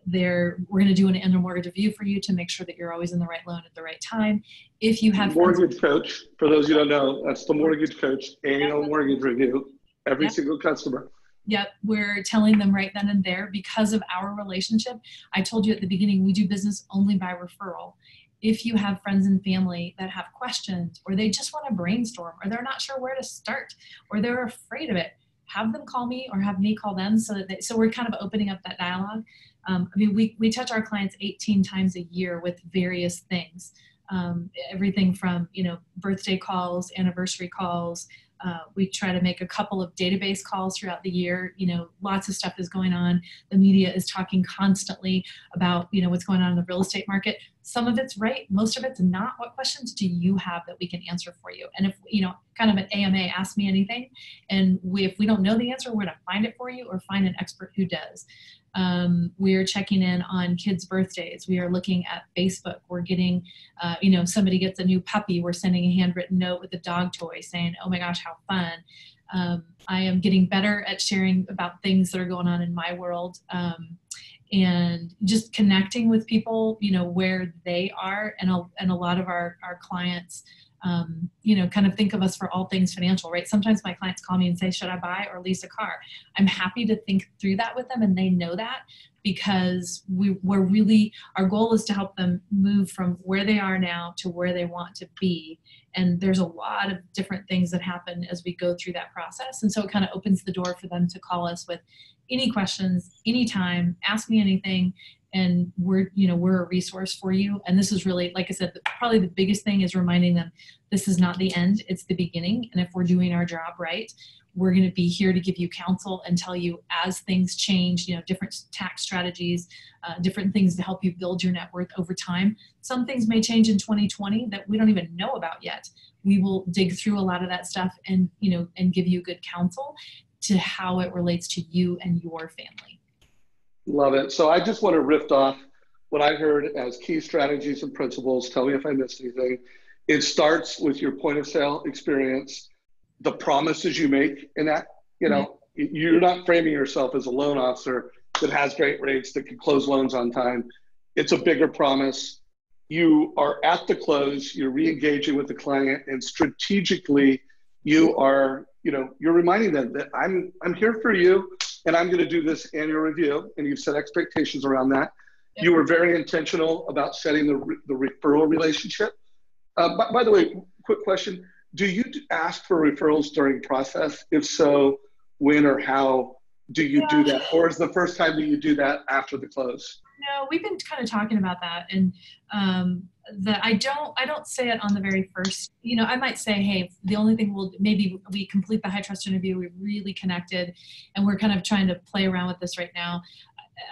We're going to do an annual mortgage review for you to make sure that you're always in the right loan at the right time. If you have mortgage coach, for those who don't know, that's the mortgage coach annual mortgage review. Every single customer. Yep, we're telling them right then and there because of our relationship. I told you at the beginning, we do business only by referral. If you have friends and family that have questions, or they just want to brainstorm, or they're not sure where to start, or they're afraid of it, have them call me or have me call them so we're kind of opening up that dialogue. We touch our clients 18 times a year with various things. Everything from, birthday calls, anniversary calls. We try to make a couple of database calls throughout the year. Lots of stuff is going on. The media is talking constantly about, what's going on in the real estate market. Some of it's right. Most of it's not. What questions do you have that we can answer for you? And if, kind of an AMA, ask me anything. And if we don't know the answer, we're going to find it for you or find an expert who does. We are checking in on kids' birthdays. We are looking at Facebook. We're getting, somebody gets a new puppy. We're sending a handwritten note with a dog toy saying, oh my gosh, how fun. I am getting better at sharing about things that are going on in my world. And just connecting with people, where they are. And a lot of our clients kind of think of us for all things financial, right? Sometimes my clients call me and say, should I buy or lease a car? I'm happy to think through that with them, and they know that, because our goal is to help them move from where they are now to where they want to be. And there's a lot of different things that happen as we go through that process. And so it kind of opens the door for them to call us with any questions, anytime, ask me anything. And we're a resource for you. And this is really, like I said, probably the biggest thing is reminding them this is not the end, it's the beginning. And if we're doing our job right, we're going to be here to give you counsel and tell you as things change, different tax strategies, different things to help you build your net worth over time. Some things may change in 2020 that we don't even know about yet. We will dig through a lot of that stuff and give you good counsel to how it relates to you and your family. Love it. So I just want to riff off what I heard as key strategies and principles. Tell me if I missed anything. It starts with your point of sale experience, the promises you make in that, you're not framing yourself as a loan officer that has great rates, that can close loans on time. It's a bigger promise. You are at the close, you're re-engaging with the client, and strategically you are, you're reminding them that I'm here for you, and I'm going to do this annual review, and you've set expectations around that. Yep. You were very intentional about setting the referral relationship. By the way, quick question. Do you ask for referrals during process? If so, when or how do you do that? Or is the first time that you do that after the close? No, we've been kind of talking about that, and that I don't say it on the very first. I might say, hey, the only thing maybe we complete the high trust interview, we really connected, and we're kind of trying to play around with this right now.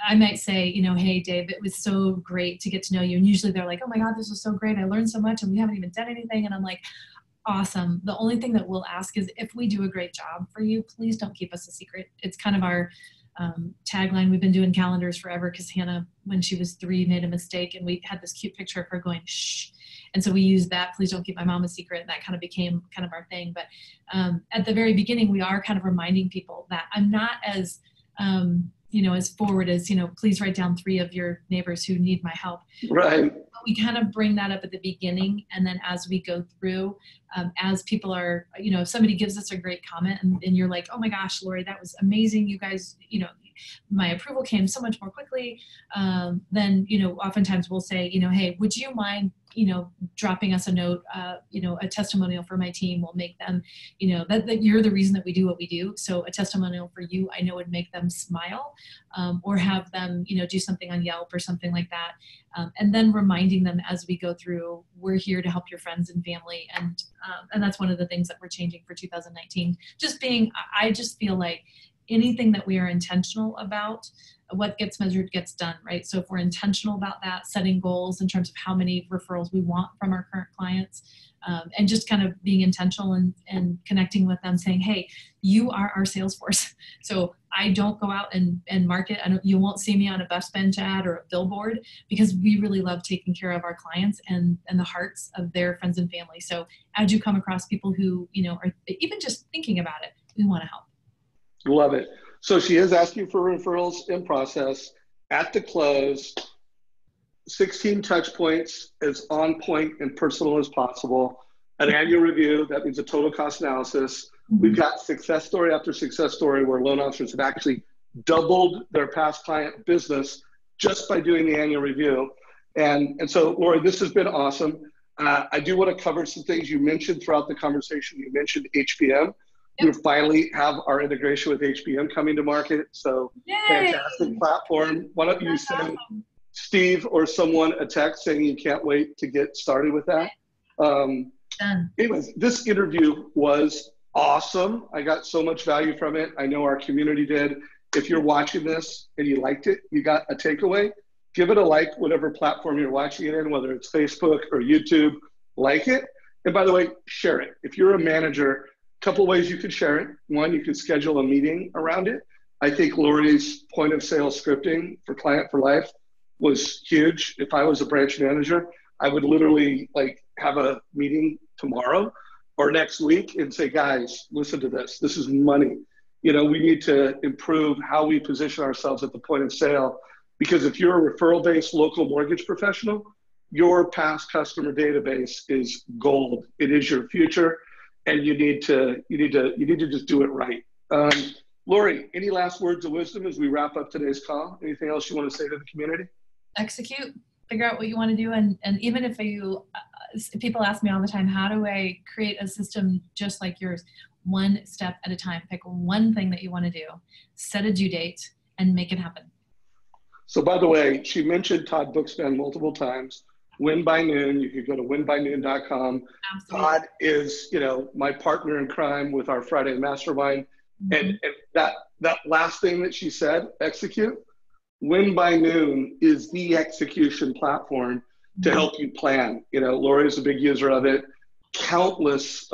I might say, hey, Dave, it was so great to get to know you. And usually they're like, oh my God, this was so great. I learned so much and we haven't even done anything. And I'm like, awesome. The only thing that we'll ask is if we do a great job for you, please don't keep us a secret. It's kind of our tagline. We've been doing calendars forever because Hannah, when she was 3, made a mistake, and we had this cute picture of her going, shh. And so we used that, please don't keep my mom a secret. And that kind of became kind of our thing. But at the very beginning, we are kind of reminding people that I'm not as, as forward as, please write down 3 of your neighbors who need my help. Right. But we kind of bring that up at the beginning. And then as we go through, as people are, if somebody gives us a great comment and you're like, oh my gosh, Lori, that was amazing. You guys, my approval came so much more quickly. Then, oftentimes we'll say, hey, would you mind, dropping us a note, a testimonial for my team will make them, that you're the reason that we do what we do. So a testimonial for you, I know would make them smile, or have them, do something on Yelp or something like that. And then reminding them as we go through, we're here to help your friends and family. And that's one of the things that we're changing for 2019. I just feel like anything that we are intentional about, what gets measured gets done, right? So if we're intentional about that, setting goals in terms of how many referrals we want from our current clients, and just kind of being intentional and connecting with them, saying, hey, you are our sales force. So I don't go out and market. You won't see me on a bus bench ad or a billboard, because we really love taking care of our clients and the hearts of their friends and family. So as you come across people who, are even just thinking about it, we want to help. Love it. So she is asking for referrals in process at the close, 16 touch points, as on point and personal as possible. An annual review, that means a total cost analysis. We've got success story after success story where loan officers have actually doubled their past client business just by doing the annual review. And so, Lori, this has been awesome. I do want to cover some things you mentioned throughout the conversation. You mentioned HBM. We finally have our integration with HBM coming to market. So yay! Fantastic platform. Why don't you send Steve or someone a text saying you can't wait to get started with that? Anyways, this interview was awesome. I got so much value from it. I know our community did. If you're watching this and you liked it, you got a takeaway, give it a like, whatever platform you're watching it in, whether it's Facebook or YouTube, like it. And by the way, share it. If you're a manager, couple ways you could share it. One, you could schedule a meeting around it. I think Lori's point of sale scripting for Client for Life was huge. If I was a branch manager, I would literally have a meeting tomorrow or next week and say, guys, listen to this. This is money. We need to improve how we position ourselves at the point of sale, because if you're a referral-based local mortgage professional, your past customer database is gold. It is your future, and you need to just do it right. Lori, any last words of wisdom as we wrap up today's call? Anything else you want to say to the community? Execute, figure out what you want to do. And even if people ask me all the time, how do I create a system just like yours? One step at a time. Pick one thing that you want to do, set a due date, and make it happen. So by the way, she mentioned Todd Bookspan multiple times. Win by Noon. You could go to winbynoon.com. Absolutely. Todd is, my partner in crime with our Friday Mastermind. Mm-hmm. And that last thing that she said, execute. Win by Noon is the execution platform to help you plan. Lori is a big user of it. Countless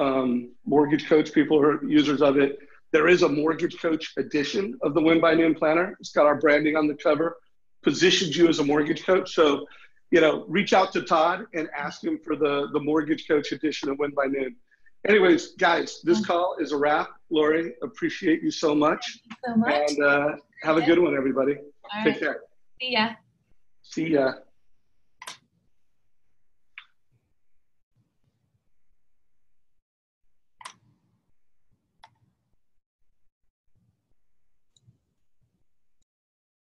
mortgage coach people are users of it. There is a mortgage coach edition of the Win by Noon planner. It's got our branding on the cover, positions you as a mortgage coach. So, reach out to Todd and ask him for the mortgage coach edition of Win by Noon. Anyways, guys, this call is a wrap. Lori, appreciate you so much. Thank you so much. And have a good one, everybody. All Take right. care. See ya. See ya.